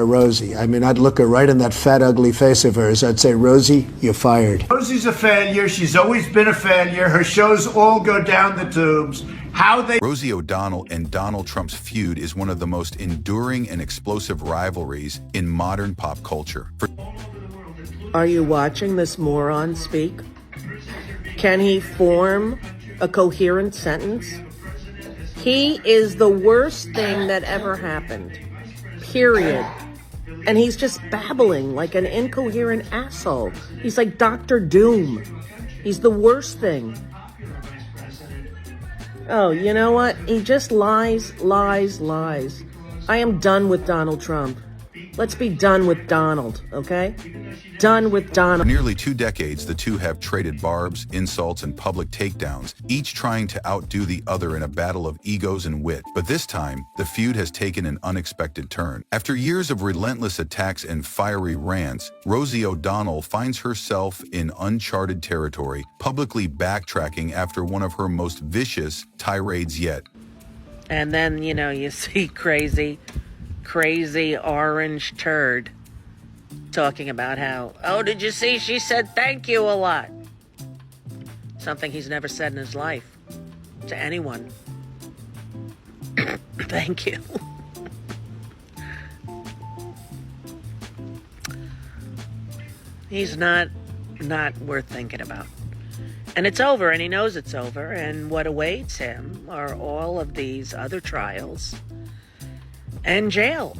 Rosie. I mean, I'd look her right in that fat, ugly face of hers. I'd say, Rosie, you're fired. Rosie's a failure. She's always been a failure. Her shows all go down the tubes. Rosie O'Donnell and Donald Trump's feud is one of the most enduring and explosive rivalries in modern pop culture. Are you watching this moron speak? Can he form a coherent sentence? He is the worst thing that ever happened. Period. And he's just babbling like an incoherent asshole. He's like Dr. Doom. He's the worst thing. Oh, you know what? He just lies. I am done with Donald Trump. Let's be done with Donald, okay? Done with Donald. For nearly 2 decades, the two have traded barbs, insults, and public takedowns, each trying to outdo the other in a battle of egos and wit. But this time, the feud has taken an unexpected turn. After years of relentless attacks and fiery rants, Rosie O'Donnell finds herself in uncharted territory, publicly backtracking after one of her most vicious tirades yet. And then, you see crazy orange turd talking about how, oh, did you see she said thank you a lot? Something he's never said in his life to anyone. Thank you. He's not worth thinking about. And it's over, and he knows it's over, and what awaits him are all of these other trials and jail.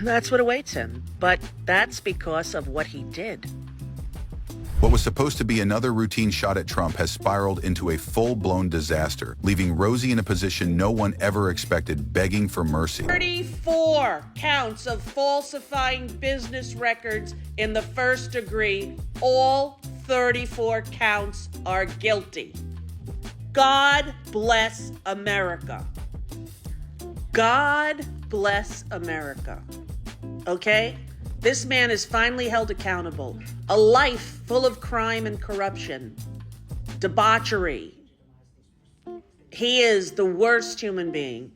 That's what awaits him. But that's because of what he did. What was supposed to be another routine shot at Trump has spiraled into a full-blown disaster, leaving Rosie in a position no one ever expected, begging for mercy. 34 counts of falsifying business records in the first degree. All 34 counts are guilty. God bless America. God bless America. Okay? This man is finally held accountable. A life full of crime and corruption, debauchery. He is the worst human being.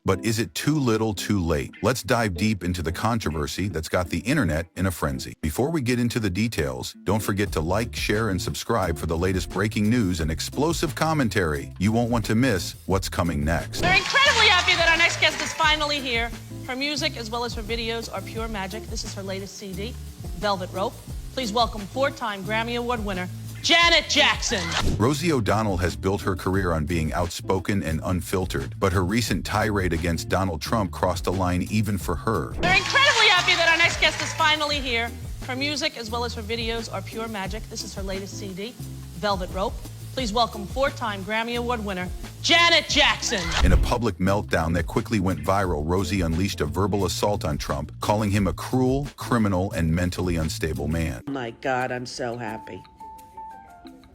But is it too little, too late? Let's dive deep into the controversy that's got the internet in a frenzy. Before we get into the details, don't forget to like, share, and subscribe for the latest breaking news and explosive commentary. You won't want to miss what's coming next. We're incredibly happy that our next guest is finally here. Her music, as well as her videos, are pure magic. This is her latest CD, Velvet Rope. Please welcome 4-time Grammy Award winner, Janet Jackson. Rosie O'Donnell has built her career on being outspoken and unfiltered, but her recent tirade against Donald Trump crossed a line even for her. We're incredibly happy that our next guest is finally here. Her music, as well as her videos, are pure magic. This is her latest CD, Velvet Rope. Please welcome 4-time Grammy Award winner, Janet Jackson. In a public meltdown that quickly went viral, Rosie unleashed a verbal assault on Trump, calling him a cruel, criminal, and mentally unstable man. Oh my God, I'm so happy.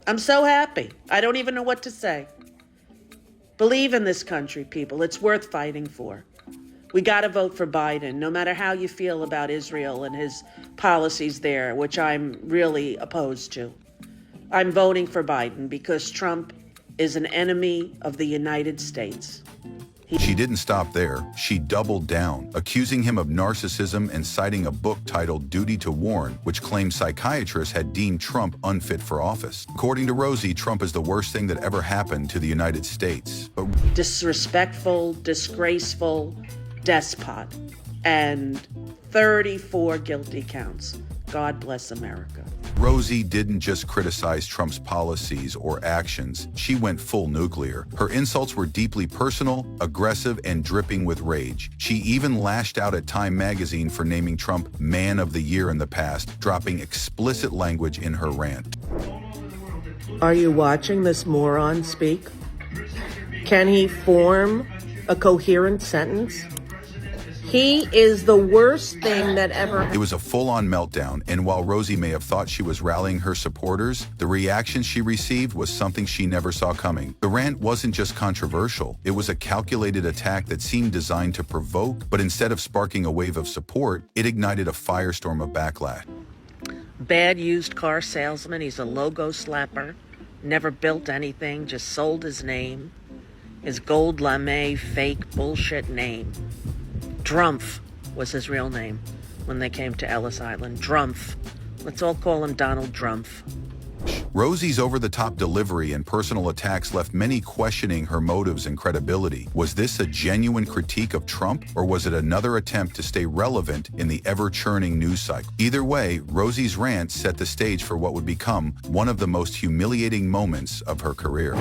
I'm so happy. I don't even know what to say. Believe in this country, people. It's worth fighting for. We got to vote for Biden, no matter how you feel about Israel and his policies there, which I'm really opposed to. I'm voting for Biden because Trump is an enemy of the United States. She didn't stop there. She doubled down, accusing him of narcissism and citing a book titled Duty to Warn, which claims psychiatrists had deemed Trump unfit for office. According to Rosie, Trump is the worst thing that ever happened to the United States. Disrespectful, disgraceful despot, and 34 guilty counts. God bless America. Rosie didn't just criticize Trump's policies or actions, she went full nuclear. Her insults were deeply personal, aggressive, and dripping with rage. She even lashed out at Time magazine for naming Trump Man of the Year in the past, dropping explicit language in her rant. Are you watching this moron speak? Can he form a coherent sentence? He is the worst thing that ever happened. It was a full-on meltdown, and while Rosie may have thought she was rallying her supporters, the reaction she received was something she never saw coming. The rant wasn't just controversial, it was a calculated attack that seemed designed to provoke, but instead of sparking a wave of support, it ignited a firestorm of backlash. Bad used car salesman, he's a logo slapper, never built anything, just sold his name, his gold lame fake bullshit name. Drumpf. was his real name when they came to Ellis Island. Drumpf. Let's all call him Donald Drumpf. Rosie's over-the-top delivery and personal attacks left many questioning her motives and credibility. Was this a genuine critique of Trump, or was it another attempt to stay relevant in the ever-churning news cycle? Either way, Rosie's rant set the stage for what would become one of the most humiliating moments of her career.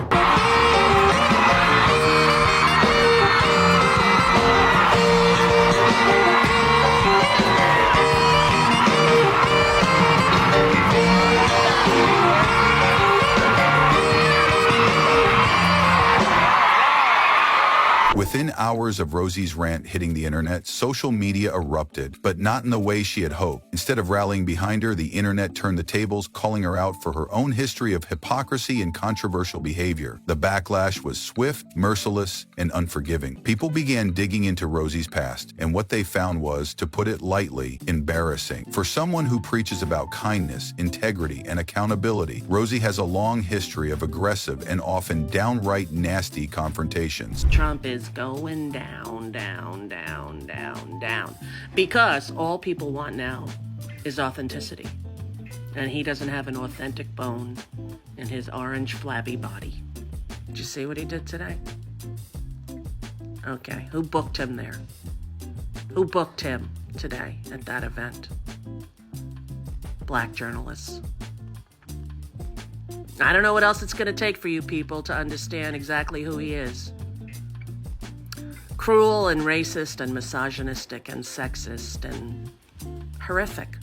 Within hours of Rosie's rant hitting the internet, social media erupted, but not in the way she had hoped. Instead of rallying behind her, the internet turned the tables, calling her out for her own history of hypocrisy and controversial behavior. The backlash was swift, merciless, and unforgiving. People began digging into Rosie's past, and what they found was, to put it lightly, embarrassing. For someone who preaches about kindness, integrity, and accountability, Rosie has a long history of aggressive and often downright nasty confrontations. Trump is going down, down, down, down, down. Because all people want now is authenticity. And he doesn't have an authentic bone in his orange flabby body. Did you see what he did today? Okay, who booked him there? Who booked him today at that event? Black journalists. I don't know what else it's going to take for you people to understand exactly who he is. Cruel and racist and misogynistic and sexist and horrific.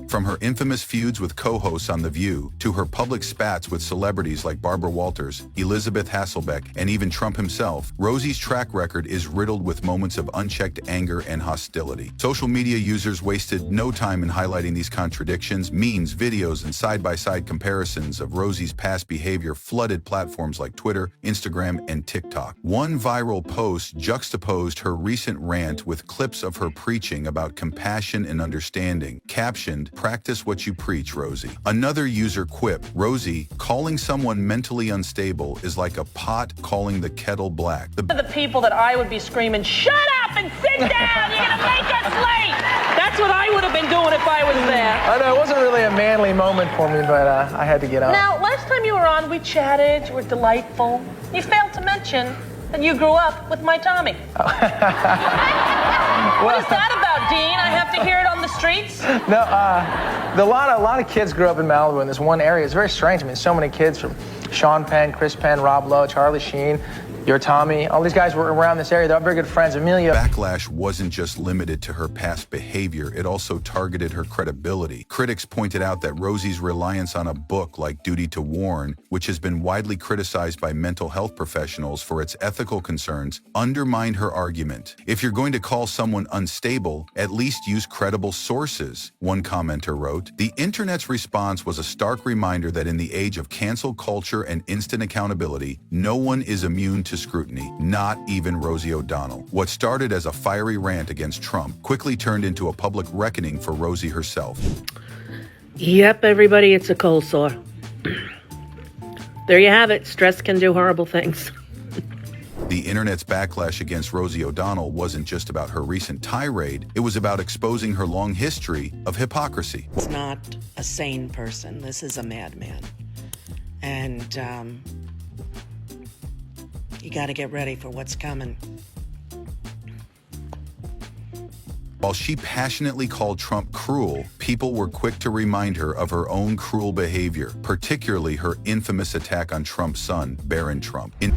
From her infamous feuds with co-hosts on The View, to her public spats with celebrities like Barbara Walters, Elizabeth Hasselbeck, and even Trump himself, Rosie's track record is riddled with moments of unchecked anger and hostility. Social media users wasted no time in highlighting these contradictions. Memes, videos, and side-by-side comparisons of Rosie's past behavior flooded platforms like Twitter, Instagram, and TikTok. One viral post juxtaposed her recent rant with clips of her preaching about compassion and understanding, captioned, "Practice what you preach, Rosie." Another user quipped, "Rosie, calling someone mentally unstable is like a pot calling the kettle black." The people that I would be screaming, "Shut up and sit down! You're gonna make us late!" That's what I would have been doing if I was there. I know, it wasn't really a manly moment for me, but I had to get on. Now, last time you were on, we chatted, you were delightful. You failed to mention that you grew up with my Tommy. What is that about, Dean? I have to hear it on the streets? No, a lot of kids grew up in Malibu in this one area. It's very strange. I mean, so many kids from Sean Penn, Chris Penn, Rob Lowe, Charlie Sheen, your Tommy. All these guys were around this area. They're all very good friends. Amelia. Backlash wasn't just limited to her past behavior, it also targeted her credibility. Critics pointed out that Rosie's reliance on a book like Duty to Warn, which has been widely criticized by mental health professionals for its ethical concerns, undermined her argument. "If you're going to call someone unstable, at least use credible sources," one commenter wrote. The internet's response was a stark reminder that in the age of cancel culture and instant accountability, no one is immune to scrutiny, not even Rosie O'Donnell. What started as a fiery rant against Trump quickly turned into a public reckoning for Rosie herself. Yep, everybody, it's a cold sore. There you have it. Stress can do horrible things. The internet's backlash against Rosie O'Donnell wasn't just about her recent tirade, it was about exposing her long history of hypocrisy. It's not a sane person. This is a madman. And, you got to get ready for what's coming. While she passionately called Trump cruel, people were quick to remind her of her own cruel behavior, particularly her infamous attack on Trump's son, Barron Trump. In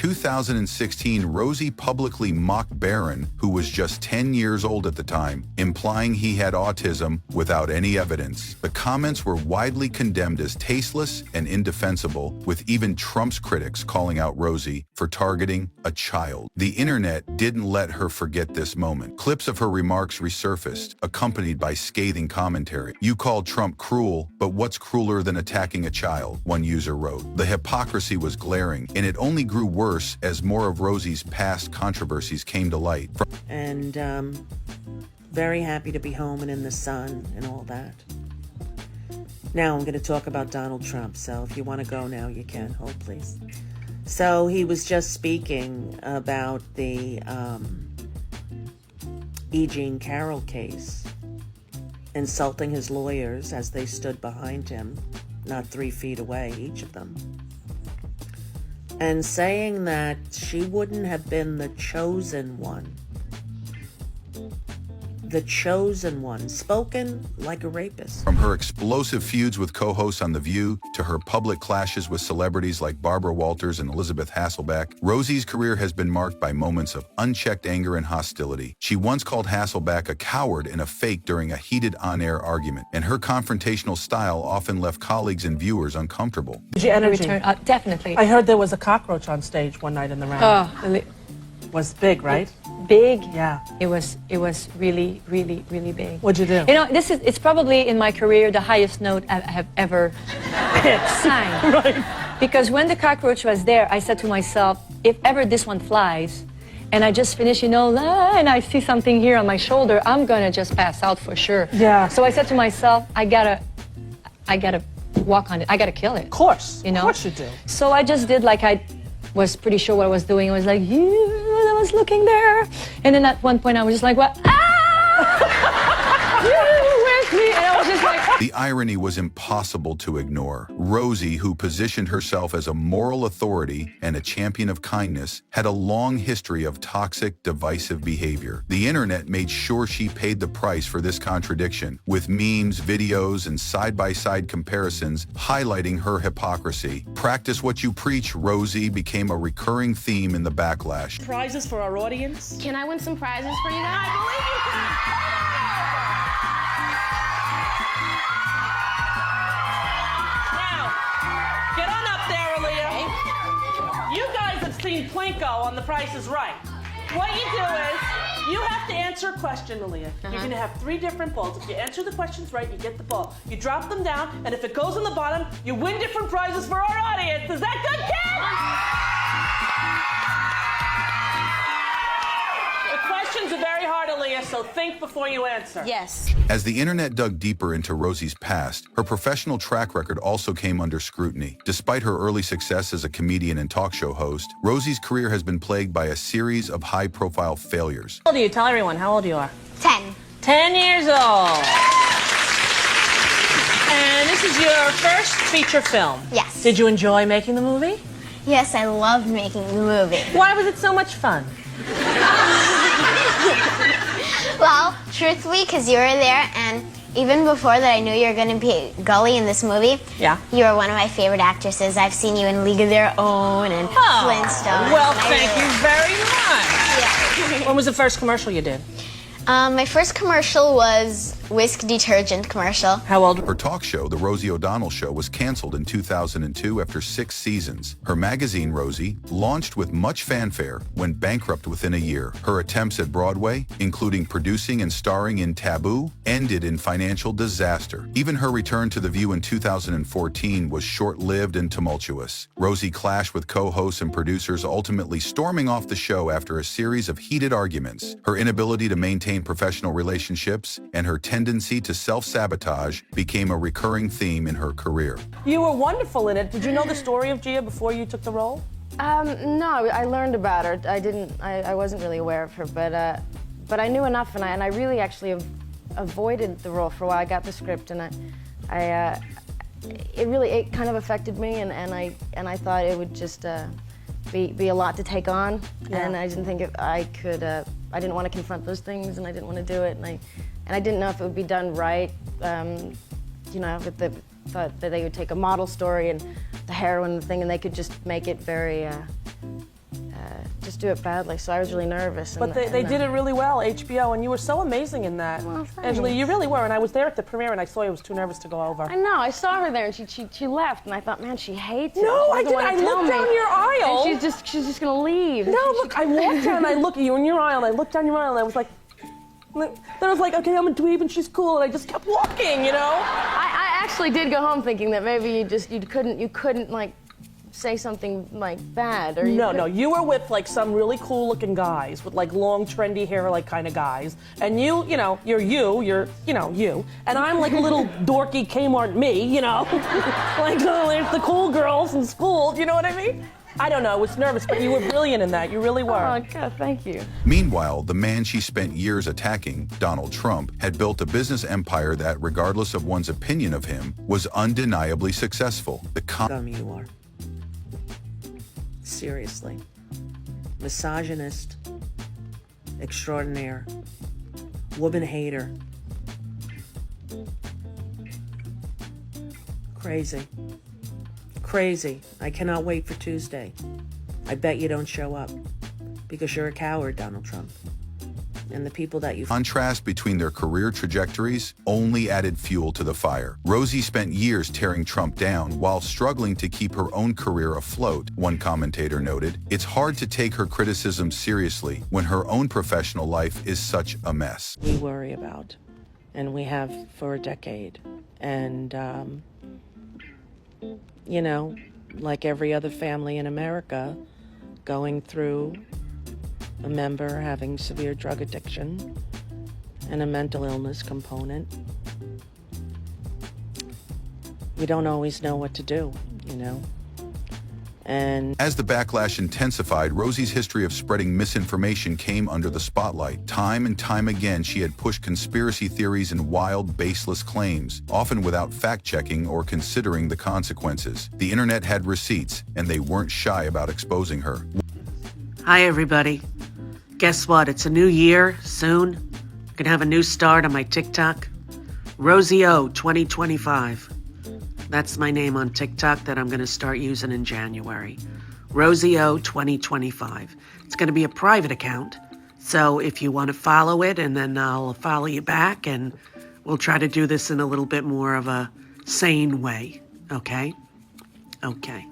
2016, Rosie publicly mocked Barron, who was just 10 years old at the time, implying he had autism without any evidence. The comments were widely condemned as tasteless and indefensible, with even Trump's critics calling out Rosie for targeting a child. The internet didn't let her forget this moment. Clips of her remarks resurfaced, accompanied by scathing commentary. "You called Trump cruel, but what's crueler than attacking a child?" one user wrote. The hypocrisy was glaring, and it only grew worse as more of Rosie's past controversies came to light. And very happy to be home and in the sun and all that. Now I'm going to talk about Donald Trump, so if you want to go now, you can. Hold, please. So he was just speaking about the E. Jean Carroll case, insulting his lawyers as they stood behind him, not 3 feet away, each of them, and saying that she wouldn't have been the chosen one. The chosen one, spoken like a rapist. From her explosive feuds with co-hosts on The View to her public clashes with celebrities like Barbara Walters and Elizabeth Hasselbeck, Rosie's career has been marked by moments of unchecked anger and hostility. She once called Hasselbeck a coward and a fake during a heated on-air argument, and her confrontational style often left colleagues and viewers uncomfortable. Your energy. Definitely. I heard there was a cockroach on stage one night in the round. Oh, Was big, right? big. Yeah. It was really, really, really big. What'd you do? You know, it's probably in my career the highest note I have ever sang. Right. Because when the cockroach was there, I said to myself, if ever this one flies, and I just finish, you know, and I see something here on my shoulder, I'm gonna just pass out for sure. Yeah. So I said to myself, I gotta walk on it. I gotta kill it. Of course. You know? Of course you do. So I just did like I was pretty sure what I was doing. I was like, yeah, I was looking there. And then at one point I was just like, what? Ah! Where's me? And I was just like... The irony was impossible to ignore. Rosie, who positioned herself as a moral authority and a champion of kindness, had a long history of toxic, divisive behavior. The internet made sure she paid the price for this contradiction, with memes, videos, and side-by-side comparisons highlighting her hypocrisy. Practice what you preach, Rosie became a recurring theme in the backlash. Prizes for our audience? Can I win some prizes for you guys? I believe you can. Get on up there, Aaliyah. You guys have seen Plinko on The Price is Right. What you do is, you have to answer a question, Aaliyah. You're gonna have 3 different balls. If you answer the questions right, you get the ball. You drop them down, and if it goes on the bottom, you win different prizes for our audience. Is that good, kids? The questions are very hard, Aaliyah, so think before you answer. Yes. As the internet dug deeper into Rosie's past, her professional track record also came under scrutiny. Despite her early success as a comedian and talk show host, Rosie's career has been plagued by a series of high-profile failures. How old are you? Tell everyone how old you are. 10. 10 years old. And this is your first feature film. Yes. Did you enjoy making the movie? Yes, I loved making the movie. Why was it so much fun? Well, truthfully, because you were there, and even before that I knew you were going to be Gully in this movie. Yeah. You were one of my favorite actresses. I've seen you in League of Their Own and Flintstones. Well, and thank you very much. Yeah. When was the first commercial you did? My first commercial was whisk detergent commercial. How old? Her talk show, The Rosie O'Donnell Show, was canceled in 2002 after 6 seasons. Her magazine, Rosie, launched with much fanfare, went bankrupt within a year. Her attempts at Broadway, including producing and starring in Taboo, ended in financial disaster. Even her return to The View in 2014 was short-lived and tumultuous. Rosie clashed with co-hosts and producers, ultimately storming off the show after a series of heated arguments. Her inability to maintain professional relationships and her tendency to self-sabotage became a recurring theme in her career. You were wonderful in it. Did you know the story of Gia before you took the role? No, I learned about her. I wasn't really aware of her, but I knew enough, and I really actually avoided the role for a while. I got the script, and it kind of affected me, and I thought it would just be a lot to take on, and I didn't think I could. I didn't want to confront those things, and I didn't want to do it, and I didn't know if it would be done right. You know, with the thought that they would take a model story and the heroine thing, and they could just make it very, just do it badly. So I was really nervous. But they did it really well, HBO, and you were so amazing in that. Well, thanks. Angela, you really were, and I was there at the premiere, and I saw you was too nervous to go over. I know. I saw her there, and she left, and I thought, man, she hates it. No, She I doesn't didn't. wanna I tell looked me. down your aisle. And she's just gonna leave. No, look, I walked down, and I looked at you in your aisle, and I looked down your aisle, and I was like, then I was like, okay, I'm a dweeb, and she's cool, and I just kept walking, you know? I actually did go home thinking that maybe you couldn't like say something like bad, or No, you were with like some really cool looking guys with like long trendy hair like kind of guys, and you're you, and I'm like a little dorky Kmart me, you know, like there's the cool girls in school, do you know what I mean? I don't know, I was nervous, but you were brilliant in that. You really were. Oh, God, thank you. Meanwhile, the man she spent years attacking, Donald Trump, had built a business empire that, regardless of one's opinion of him, was undeniably successful. You are. Seriously. Misogynist. Extraordinaire. Woman hater. Crazy. Crazy. I cannot wait for Tuesday. I bet you don't show up. Because you're a coward, Donald Trump. And the people that you... Contrast between their career trajectories only added fuel to the fire. Rosie spent years tearing Trump down while struggling to keep her own career afloat, one commentator noted. It's hard to take her criticism seriously when her own professional life is such a mess. We worry about, and we have for a decade. And, you know, like every other family in America, going through a member having severe drug addiction and a mental illness component. We don't always know what to do, you know. And as the backlash intensified, Rosie's history of spreading misinformation came under the spotlight. Time and time again, she had pushed conspiracy theories and wild, baseless claims, often without fact-checking or considering the consequences. The internet had receipts, and they weren't shy about exposing her. hi, everybody. Guess what? It's a new year soon. I'm gonna have a new start on my TikTok. Rosie O 2025. That's my name on TikTok that I'm gonna start using in January. Rosie O 2025. It's gonna be a private account. So if you want to follow it, and then I'll follow you back, and we'll try to do this in a little bit more of a sane way. Okay? Okay.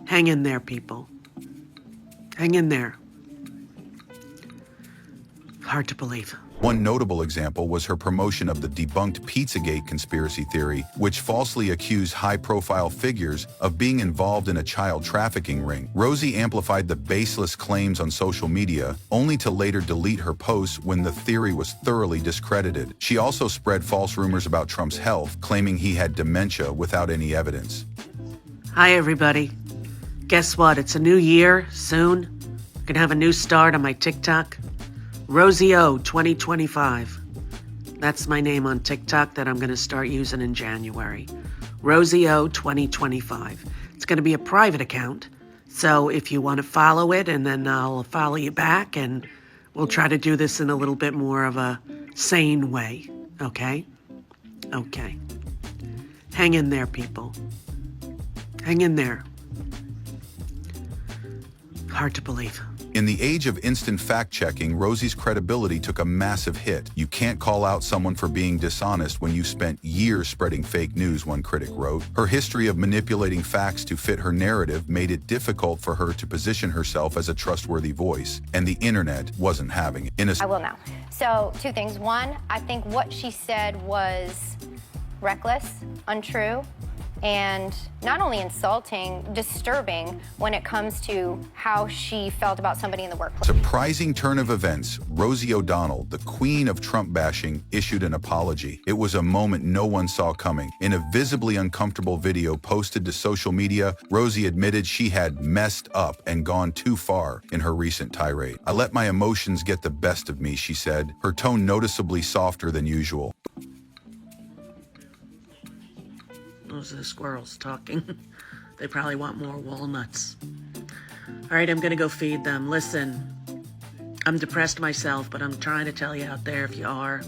Hang in there, people. Hang in there. Hard to believe. One notable example was her promotion of the debunked Pizzagate conspiracy theory, which falsely accused high-profile figures of being involved in a child trafficking ring. Rosie amplified the baseless claims on social media, only to later delete her posts when the theory was thoroughly discredited. She also spread false rumors about Trump's health, claiming he had dementia without any evidence. Hi, everybody. Guess what? It's a new year soon. I'm gonna have a new start on my TikTok. Rosie O 2025. That's my name on TikTok that I'm going to start using in January. Rosie O 2025. It's going to be a private account. So if you want to follow it, and then I'll follow you back, and we'll try to do this in a little bit more of a sane way. Okay? Okay. Hang in there, people. Hang in there. Hard to believe. In the age of instant fact-checking, Rosie's credibility took a massive hit. You can't call out someone for being dishonest when you spent years spreading fake news, one critic wrote. Her history of manipulating facts to fit her narrative made it difficult for her to position herself as a trustworthy voice, and the internet wasn't having it. I will now. So, two things. One, I think what she said was reckless, untrue, and not only insulting, disturbing when it comes to how she felt about somebody in the workplace. Surprising turn of events, Rosie O'Donnell, the queen of Trump bashing, issued an apology. It was a moment no one saw coming. In a visibly uncomfortable video posted to social media, Rosie admitted she had messed up and gone too far in her recent tirade. I let my emotions get the best of me, she said, her tone noticeably softer than usual. Those are the squirrels talking. They probably want more walnuts. All right, I'm gonna go feed them. Listen, I'm depressed myself, but I'm trying to tell you out there, if you are.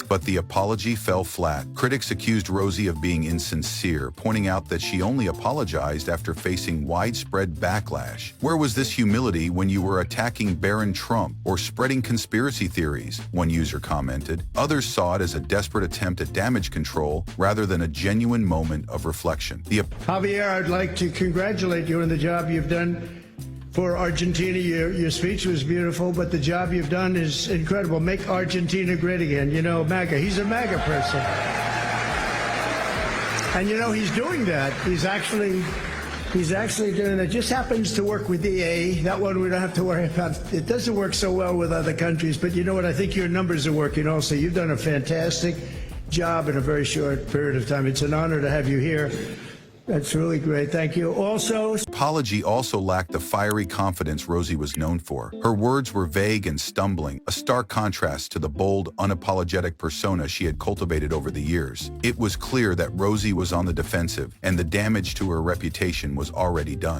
But the apology fell flat. Critics accused Rosie of being insincere, pointing out that she only apologized after facing widespread backlash. Where was this humility when you were attacking Barron Trump or spreading conspiracy theories? One user commented. Others saw it as a desperate attempt at damage control rather than a genuine moment of reflection. Javier, I'd like to congratulate you on the job you've done for Argentina. Your speech was beautiful, but the job you've done is incredible. Make Argentina great again. You know, MAGA. He's a MAGA person. And you know, he's doing that. He's actually doing that. Just happens to work with EA. That one we don't have to worry about. It doesn't work so well with other countries, but you know what? I think your numbers are working also. You've done a fantastic job in a very short period of time. It's an honor to have you here. That's really great. Thank you. Also, Apology also lacked the fiery confidence Rosie was known for. Her words were vague and stumbling, a stark contrast to the bold, unapologetic persona she had cultivated over the years. It was clear that Rosie was on the defensive, and the damage to her reputation was already done.